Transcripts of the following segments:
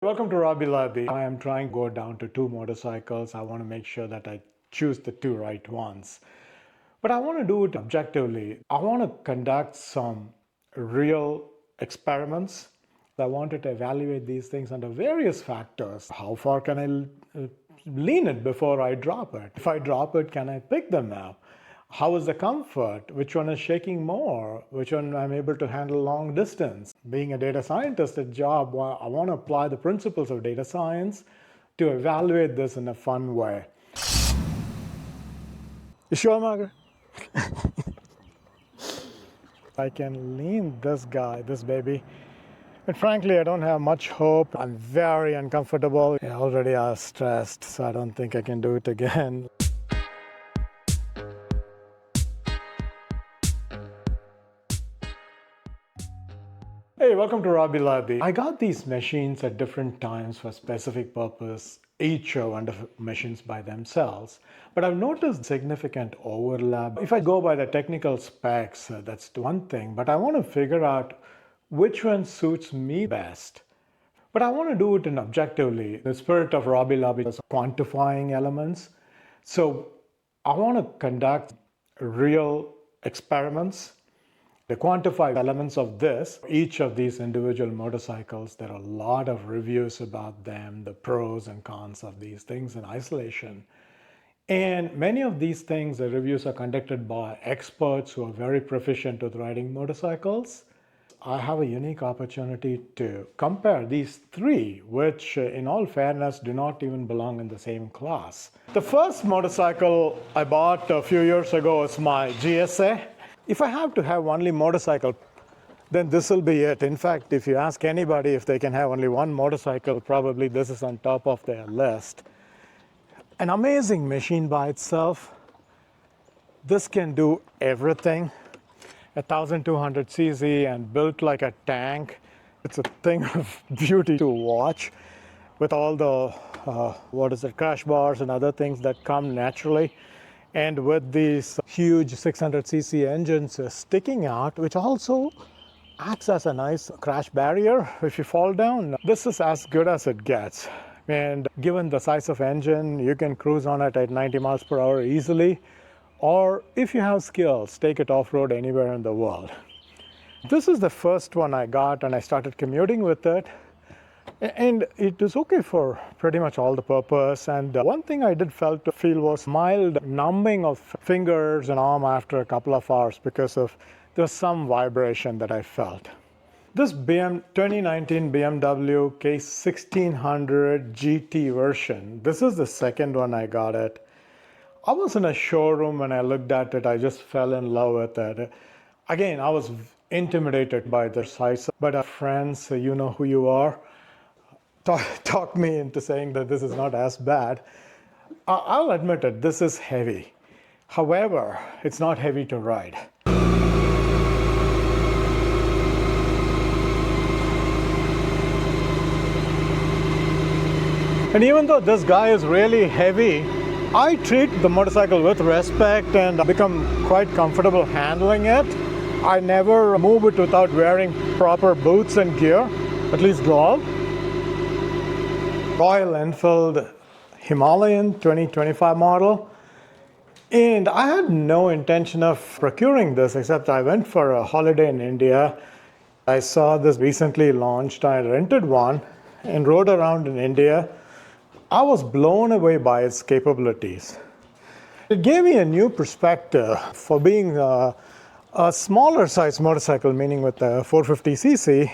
welcome to Robby. I am trying to go down to two motorcycles. I want to make sure that I choose the two right ones. But I want to do it objectively. I want to conduct some real experiments. I wanted to evaluate these things under various factors. How far can I lean it before I drop it? If I drop it, can I pick them up? How is the comfort? Which one is shaking more? Which one I'm able to handle long distance? Being a data scientist at job, I want to apply the principles of data science to evaluate this in a fun way. You sure, Margaret? I can lean this guy, this baby. And frankly, I don't have much hope. I'm very uncomfortable. Already I was stressed, so I don't think I can do it again. Hey, welcome to Robby. I got these machines at different times for specific purpose. Each are wonderful machines by themselves, but I've noticed significant overlap. If I go by the technical specs, that's one thing, but I want to figure out which one suits me best. But I want to do it in objectively. The spirit of Robby is quantifying elements. So I want to conduct real experiments. To quantify elements of this, each of these individual motorcycles, there are a lot of reviews about them, the pros and cons of these things in isolation. And many of these things, the reviews are conducted by experts who are very proficient with riding motorcycles. I have a unique opportunity to compare these three, which in all fairness do not even belong in the same class. The first motorcycle I bought a few years ago is my GSA. If I have to have only motorcycle, then this will be it. In fact, if you ask anybody if they can have only one motorcycle, probably this is on top of their list. An amazing machine by itself. This can do everything. 1200 cc and built like a tank. It's a thing of beauty to watch with all the, crash bars and other things that come naturally. And with these huge 600cc engines sticking out, which also acts as a nice crash barrier if you fall down. This is as good as it gets. And given the size of engine, you can cruise on it at 90 miles per hour easily. Or if you have skills, take it off-road anywhere in the world. This is the first one I got, and I started commuting with it. And it is okay for pretty much all the purpose. And one thing I did feel was mild numbing of fingers and arm after a couple of hours because of there's some vibration that I felt. This 2019 BMW K1600 GT version, this is the second one I got it. I was in a showroom when I looked at it. I just fell in love with it. Again, I was intimidated by the size, but our friends, you know who you are, talk me into saying that this is not as bad. I'll admit it, this is heavy. However, it's not heavy to ride. And even though this guy is really heavy, I treat the motorcycle with respect and become quite comfortable handling it. I never move it without wearing proper boots and gear, at least glove. Royal Enfield Himalayan 2025 model. And I had no intention of procuring this, except I went for a holiday in India. I saw this recently launched. I rented one and rode around in India. I was blown away by its capabilities. It gave me a new perspective for being a smaller size motorcycle, meaning with a 450cc.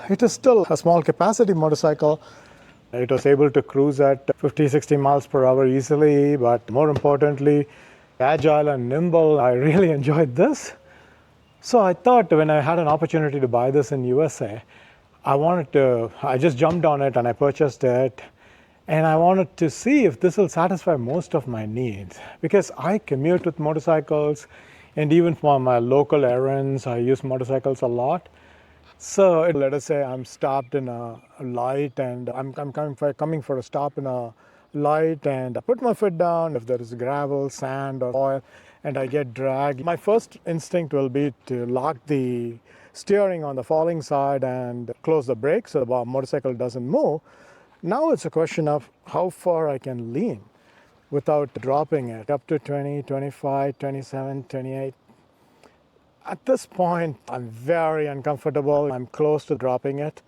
It is still a small capacity motorcycle. It was able to cruise at 50-60 miles per hour easily, but more importantly, agile and nimble. I really enjoyed this. So I thought when I had an opportunity to buy this in USA, I just jumped on it and I purchased it. And I wanted to see if this will satisfy most of my needs. Because I commute with motorcycles, and even for my local errands, I use motorcycles a lot. So let us say I'm stopped in a light and I'm coming for a stop in a light, and I put my foot down if there is gravel, sand or oil and I get dragged. My first instinct will be to lock the steering on the falling side and close the brakes so the motorcycle doesn't move. Now it's a question of how far I can lean without dropping it, up to 20, 25, 27, 28. At this point, I'm very uncomfortable. I'm close to dropping it.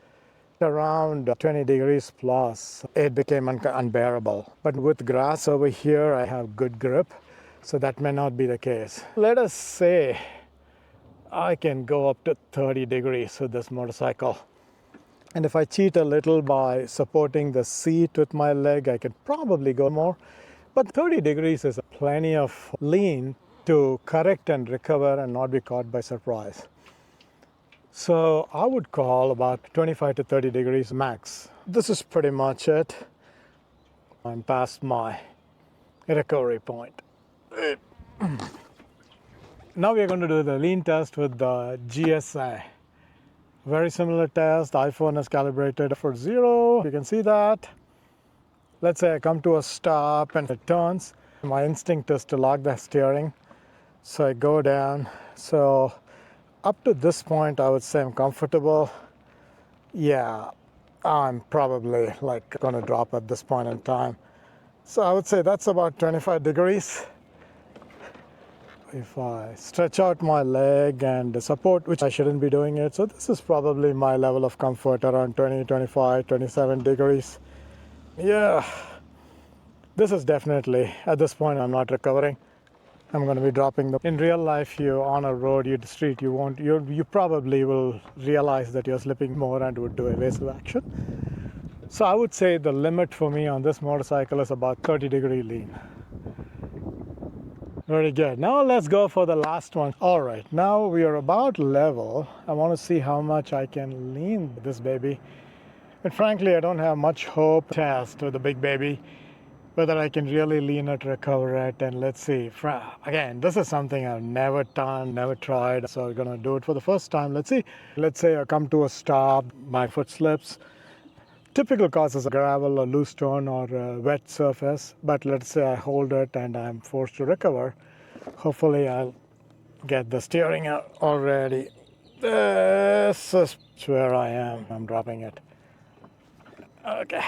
Around 20 degrees plus, it became unbearable. But with grass over here, I have good grip, so that may not be the case. Let us say I can go up to 30 degrees with this motorcycle. And if I cheat a little by supporting the seat with my leg, I could probably go more. But 30 degrees is plenty of lean to correct and recover and not be caught by surprise. So I would call about 25 to 30 degrees max. This is pretty much it. I'm past my recovery point. Now we're going to do the lean test with the GSA. Very similar test. The iPhone is calibrated for 0. You can see that. Let's say I come to a stop and it turns. My instinct is to lock the steering. So I go down. So up to this point, I would say I'm comfortable. Yeah, I'm probably like going to drop at this point in time. So I would say that's about 25 degrees. If I stretch out my leg and support, which I shouldn't be doing it, so this is probably my level of comfort, around 20, 25, 27 degrees. Yeah, this is definitely, at this point, I'm not recovering. I'm going to be dropping them. In real life, you on a road, you street, you probably will realize that you're slipping more and would do evasive action. So I would say the limit for me on this motorcycle is about 30 degree lean. Very good. Now let's go for the last one. All right, now we are about level. I want to see how much I can lean this baby. But frankly, I don't have much hope to test with the big baby, whether I can really lean it, recover it, and let's see. Again, this is something I've never done, never tried, so we're gonna do it for the first time. Let's see. Let's say I come to a stop, my foot slips. Typical causes of gravel or loose stone or a wet surface, but let's say I hold it and I'm forced to recover. Hopefully I'll get the steering out already. This is where I am. I'm dropping it. Okay.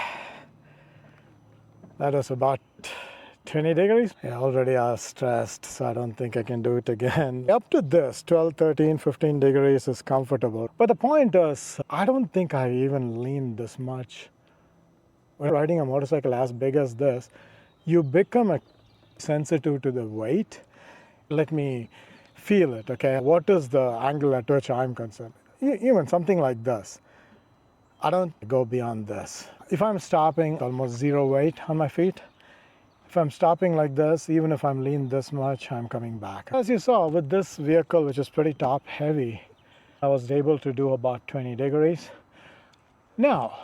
That is about 20 degrees. Yeah, already I was stressed, so I don't think I can do it again. Up to this, 12, 13, 15 degrees is comfortable. But the point is, I don't think I even leaned this much. When riding a motorcycle as big as this, you become sensitive to the weight. Let me feel it, okay? What is the angle at which I'm concerned? Even something like this. I don't go beyond this. If I'm stopping, almost zero weight on my feet. If I'm stopping like this, even if I'm lean this much, I'm coming back. As you saw with this vehicle, which is pretty top heavy, I was able to do about 20 degrees. Now,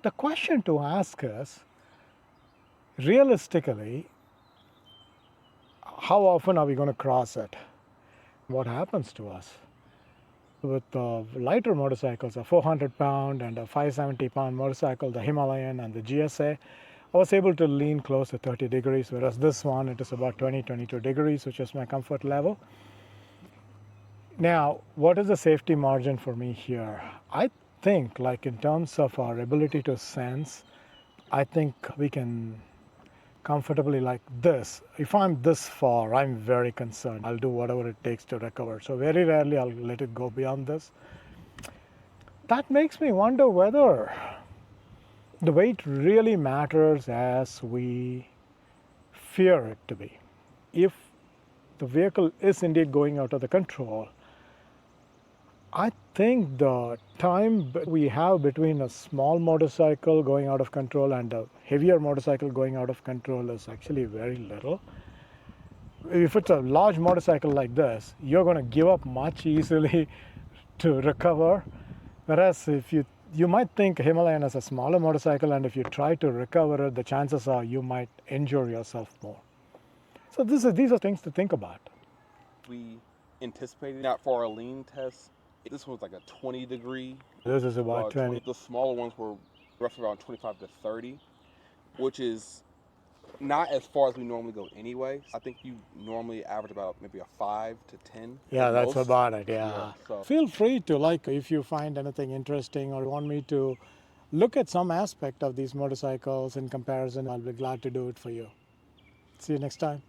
the question to ask is, realistically, how often are we going to cross it? What happens to us? With lighter motorcycles, a 400-pound and a 570-pound motorcycle, the Himalayan and the GSA, I was able to lean close to 30 degrees, whereas this one, it is about 20, 22 degrees, which is my comfort level. Now, what is the safety margin for me here? I think, like in terms of our ability to sense, I think we can comfortably like this. If I'm this far, I'm very concerned. I'll do whatever it takes to recover. So very rarely I'll let it go beyond this. That makes me wonder whether the weight really matters as we fear it to be. If the vehicle is indeed going out of the control, I think the time we have between a small motorcycle going out of control and a heavier motorcycle going out of control is actually very little. If it's a large motorcycle like this, you're going to give up much easily to recover. Whereas if you might think Himalayan is a smaller motorcycle, and if you try to recover it, the chances are you might injure yourself more. So these are things to think about. We anticipated not for our lean test. This was like a 20 degree. This is about 20. The smaller ones were roughly around 25 to 30, which is Not as far as we normally go anyway. I think you normally average about maybe a 5 to 10. Yeah, at that's most. about it. Yeah. So Feel free to, like, if you find anything interesting or want me to look at some aspect of these motorcycles in comparison, I'll be glad to do it for you. See you next time.